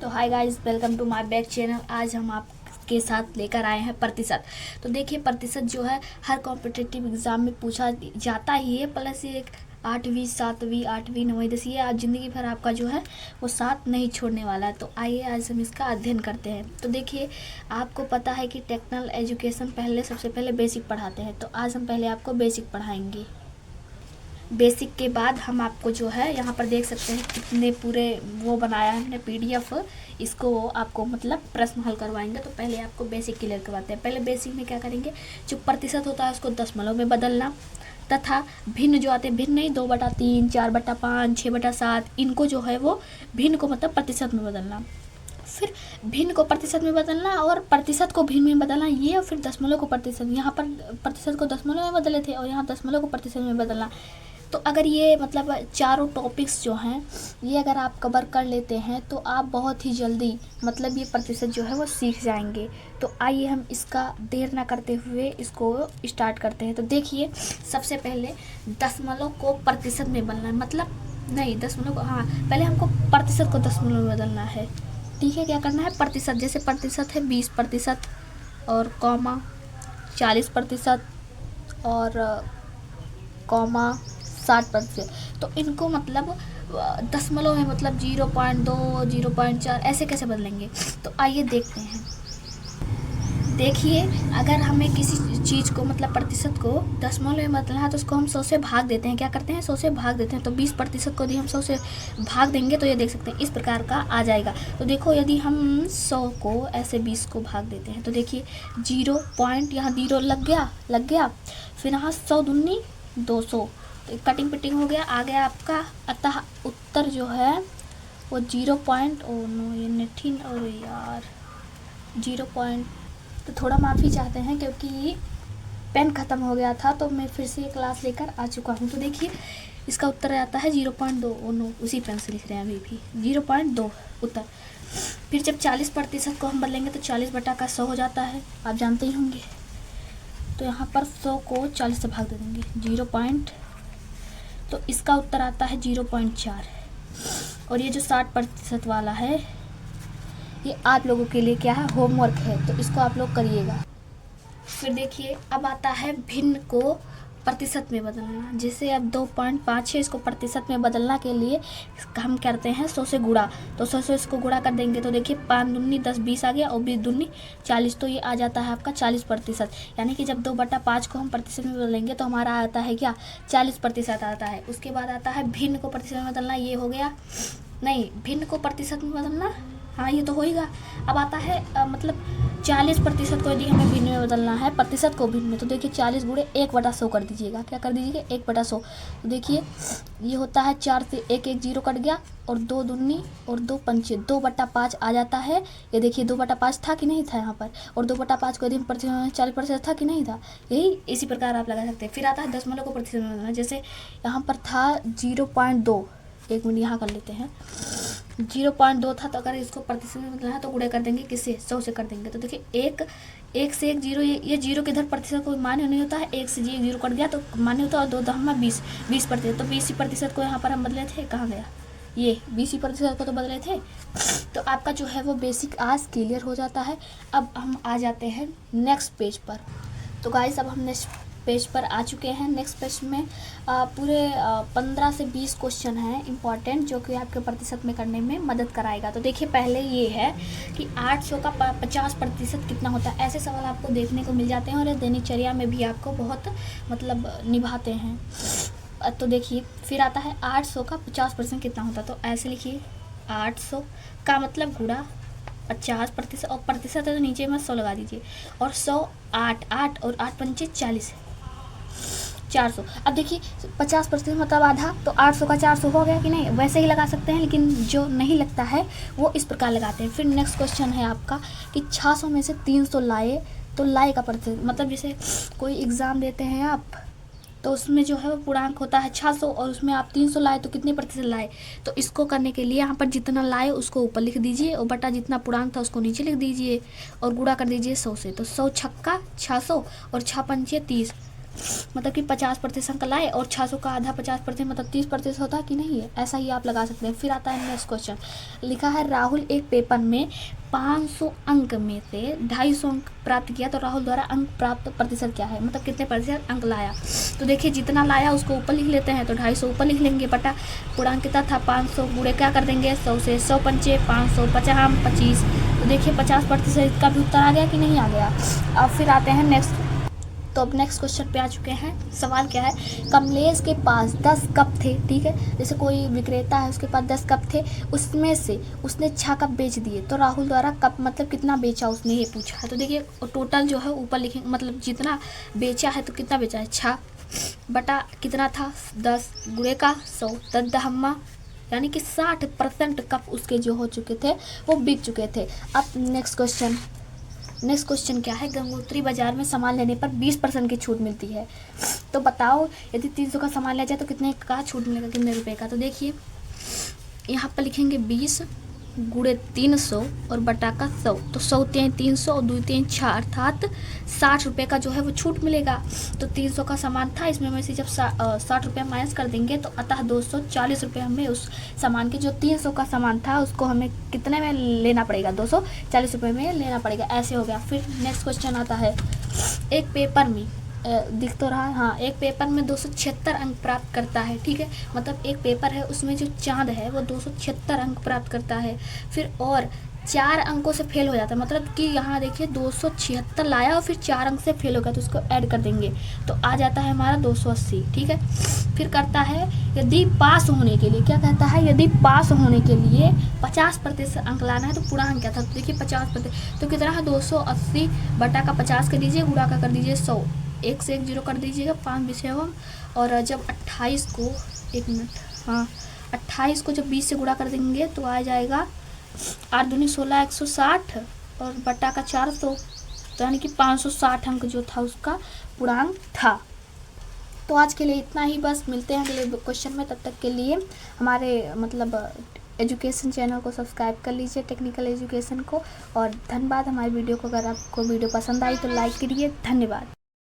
तो hi guys, welcome to my back channel. आज हम आपके साथ लेकर आए हैं प्रतिशत। तो देखिए, प्रतिशत जो है हर कॉम्पिटिटिव एग्ज़ाम में पूछा जाता ही है। प्लस ये एक 8वीं 7वीं 8वीं 9वीं 10वीं, ये आज ज़िंदगी भर आपका जो है वो साथ नहीं छोड़ने वाला है। तो आइए आज हम इसका अध्ययन करते हैं। तो देखिए, आपको पता है कि टेक्निकल एजुकेशन सबसे पहले बेसिक पढ़ाते हैं। तो आज हम पहले आपको बेसिक पढ़ाएंगे। बेसिक के बाद हम आपको जो है यहाँ पर देख सकते हैं कितने पूरे वो बनाया है हमने पीडीएफ। इसको आपको मतलब प्रश्न हल करवाएंगे। तो पहले आपको बेसिक क्लियर करवाते हैं। पहले बेसिक में क्या करेंगे, जो प्रतिशत होता है उसको दशमलव में बदलना, तथा भिन्न जो आते हैं, भिन्न नहीं, 2/3, 4/5, 6/7, इनको जो है वो भिन्न को मतलब प्रतिशत में बदलना। फिर भिन्न को प्रतिशत में बदलना और प्रतिशत को भिन्न में बदलना, ये। और फिर दशमलव को प्रतिशत, यहाँ पर प्रतिशत को दशमलव में बदले थे और यहाँ दशमलव को प्रतिशत में बदलना। तो अगर ये मतलब चारों टॉपिक्स जो हैं ये अगर आप कवर कर लेते हैं तो आप बहुत ही जल्दी मतलब ये प्रतिशत जो है वो सीख जाएंगे। तो आइए हम इसका देर ना करते हुए इसको स्टार्ट करते हैं। तो देखिए, सबसे पहले दशमलव को प्रतिशत में बदलना है, मतलब नहीं, दशमलव को, हाँ, पहले हमको प्रतिशत को दशमलव में बदलना है। ठीक है, क्या करना है, प्रतिशत, जैसे प्रतिशत है 20% और कॉमा 40% और कॉमा 60%। तो इनको मतलब दशमलव में मतलब 0.2 0.4 ऐसे कैसे बदलेंगे। तो आइए देखते हैं। देखिए, अगर हमें किसी चीज़ को मतलब प्रतिशत को दशमलव में बदलना है तो उसको हम 100 से भाग देते हैं। क्या करते हैं, 100 से भाग देते हैं। तो 20% को यदि हम 100 से भाग देंगे तो ये देख सकते हैं इस प्रकार का आ जाएगा। तो देखो, यदि हम 100 को ऐसे 20 को भाग देते हैं तो देखिए 0 पॉइंट, यहाँ 0 लग गया। फिर यहाँ 100 दूनी 200, तो कटिंग पिटिंग हो गया, आ गया आपका। अतः उत्तर जो है वो 0 पॉइंट, ओ नो, ये नेठिन, और यार 0 पॉइंट, तो थोड़ा माफ़ी चाहते हैं क्योंकि पेन ख़त्म हो गया था तो मैं फिर से ये क्लास लेकर आ चुका हूँ। तो देखिए, इसका उत्तर आता है 0.2। ओ नो, उसी पेन से लिख रहे हैं अभी भी, 0.2 उत्तर। फिर जब 40% को हम बदलेंगे तो 40/100 हो जाता है, आप जानते ही होंगे। तो यहाँ पर 100 को 40 से भाग दे देंगे, 0 पॉइंट, तो इसका उत्तर आता है 0.4। और ये जो 60% वाला है ये आप लोगों के लिए क्या है, होमवर्क है, तो इसको आप लोग करिएगा। फिर देखिए, अब आता है भिन्न को प्रतिशत में बदलना। जैसे अब 2.5 है, इसको प्रतिशत में बदलना के लिए हम करते हैं 100 से गुणा। तो 100 से इसको गुणा कर देंगे तो देखिए 5 दूनी 10, 20 आ गया, और 20 दूनी 40, तो ये आ जाता है आपका 40%। यानी कि जब 2/5 को हम प्रतिशत में बदलेंगे तो हमारा आता है क्या, 40% आता है। उसके बाद आता है भिन्न को प्रतिशत में बदलना, ये हो गया, नहीं, भिन्न को प्रतिशत में बदलना, हाँ ये तो होएगा। अब आता है मतलब 40% को यदि हमें भिन्न में बदलना है, प्रतिशत को भिन्न में, तो देखिए 40 गुणे 1/100 कर दीजिएगा। क्या कर दीजिएगा, 1/100। तो देखिए ये होता है 4 से 1 1 0 कट गया, और 2 दूनी और 2 पंचे 2/5 आ जाता है। ये देखिए 2/5 था कि नहीं था यहाँ पर, और 2/5 को यदि 40% था कि नहीं था, यही इसी प्रकार आप लगा सकते हैं। फिर आता है दशमलव को प्रतिशत में बदलना। जैसे यहाँ पर था 0.2, 1 मिनट यहाँ कर लेते हैं, 0.2 था, तो अगर इसको प्रतिशत में बदलना है तो गुणा कर देंगे, किससे, 100 से कर देंगे। तो देखिए एक से 1 0, ये 0 के इधर प्रतिशत कोई मान्य नहीं होता है, 1 से 0 कट गया तो मान्य होता है, और 2 दशमलव 20%। तो 20% को यहाँ पर हम बदले थे, कहाँ गया, ये 20% को तो बदले थे। तो आपका जो है वो बेसिक आज क्लियर हो जाता है। अब हम आ जाते हैं नेक्स्ट पेज पर। तो गाइस, अब हम नेक्स्ट पेज पर आ चुके हैं। नेक्स्ट पेज में पूरे 15 से 20 क्वेश्चन हैं इंपॉर्टेंट, जो कि आपके प्रतिशत में करने में मदद कराएगा। तो देखिए, पहले ये है कि 800 का 50% कितना होता है। ऐसे सवाल आपको देखने को मिल जाते हैं और दैनिकचर्या में भी आपको बहुत मतलब निभाते हैं। तो देखिए, फिर आता है 800 का 50% कितना होता है। तो ऐसे लिखिए, 800 का मतलब गुणा 50%, और प्रतिशत है तो नीचे में 100 लगा दीजिए, और 100 8 और 8 पंचे 40, 400। अब देखिए 50% मतलब आधा, तो 800 का 400 हो गया कि नहीं, वैसे ही लगा सकते हैं, लेकिन जो नहीं लगता है वो इस प्रकार लगाते हैं। फिर नेक्स्ट क्वेश्चन है आपका कि 600 में से 300 लाए, तो लाए का प्रतिशत, मतलब जैसे कोई एग्ज़ाम देते हैं आप, तो उसमें जो है वो पूर्णांक होता है 600, और उसमें आप 300 लाए तो कितने प्रतिशत लाए। तो इसको करने के लिए यहाँ पर जितना लाए उसको ऊपर लिख दीजिए, और बटा जितना पूर्णांक था उसको नीचे लिख दीजिए, और गुणा कर दीजिए 100 से। तो 100 छक्का 600 और 6 पंचे 30, मतलब कि 50% अंक लाए और 600 का आधा 50% मतलब 30% होता कि नहीं है, ऐसा ही आप लगा सकते हैं। फिर आता है नेक्स्ट क्वेश्चन, लिखा है राहुल एक पेपर में 500 अंक में से 250 अंक प्राप्त किया, तो राहुल द्वारा अंक प्राप्त प्रतिशत क्या है, मतलब कितने प्रतिशत अंक लाया। तो देखिए जितना लाया उसको ऊपर लिख लेते हैं, तो 250 ऊपर लिख लेंगे, बटा पूर्णांक कितना था 500, गुणे क्या कर देंगे 100 से, 100 पंचे 500, 50 25। तो देखिए 50% का भी उत्तर आ गया कि नहीं आ गया। अब फिर आते हैं नेक्स्ट, तो अब नेक्स्ट क्वेश्चन पे आ चुके हैं। सवाल क्या है, कमलेश के पास 10 कप थे, ठीक है, जैसे कोई विक्रेता है उसके पास 10 कप थे, उसमें से उसने 6 कप बेच दिए, तो राहुल द्वारा कप मतलब कितना बेचा उसने, ये पूछा है। तो देखिए टोटल जो है ऊपर लिखेंगे, मतलब जितना बेचा है तो कितना बेचा है 6, बटा कितना था 10, गुणे का 100, 10 दहम्मा, यानी कि 60% कप उसके जो हो चुके थे वो बिक चुके थे। अब नेक्स्ट क्वेश्चन क्या है, गंगोत्री बाजार में सामान लेने पर 20% की छूट मिलती है, तो बताओ यदि 300 का सामान लिया जाए तो कितने का छूट मिलेगा, कितने रुपए का। तो देखिए यहाँ पर लिखेंगे 20 गुणे 300 और बटा का 100, तो 100 3 300 और 2 3 6, अर्थात 60 रुपये का जो है वो छूट मिलेगा। तो 300 का सामान था, इसमें में से जब 60 रुपये माइनस कर देंगे तो अतः 240 रुपये हमें उस सामान के, जो 300 का सामान था उसको हमें कितने में लेना पड़ेगा, 240 रुपये में लेना पड़ेगा। ऐसे हो गया। फिर नेक्स्ट क्वेश्चन आता है, एक पेपर में दिख तो रहा है, हाँ, एक पेपर में 276 अंक प्राप्त करता है, ठीक है, मतलब एक पेपर है उसमें जो चांद है वो 276 अंक प्राप्त करता है, फिर और 4 अंकों से फेल हो जाता है, मतलब कि यहाँ देखिए 276 लाया और फिर 4 अंक से फेल हो गया, तो उसको ऐड कर देंगे तो आ जाता है हमारा 280, ठीक है। फिर करता है, यदि पास होने के लिए, क्या कहता है, यदि पास होने के लिए 50% अंक लाना है तो पूर्णांक क्या था, तो देखिए 50%, तो कितना है 280 बटा का 50 कर दीजिए, गुणा का कर दीजिए 100, 1 से 1 0 कर दीजिएगा, 5 विषय एवं, और जब 28 को 1 मिनट, हाँ 28 को जब 20 से गुणा कर देंगे तो आ जाएगा 8 दूनी 16, 160 और बटा का 400, तो यानी कि 560 अंक जो था उसका पूर्णांक था। तो आज के लिए इतना ही, बस मिलते हैं अगले क्वेश्चन में, तब तक के लिए हमारे मतलब एजुकेशन चैनल को सब्सक्राइब कर लीजिए, टेक्निकल एजुकेशन को, और धन्यवाद। हमारी वीडियो को, अगर आपको वीडियो पसंद आई तो लाइक करिए, धन्यवाद।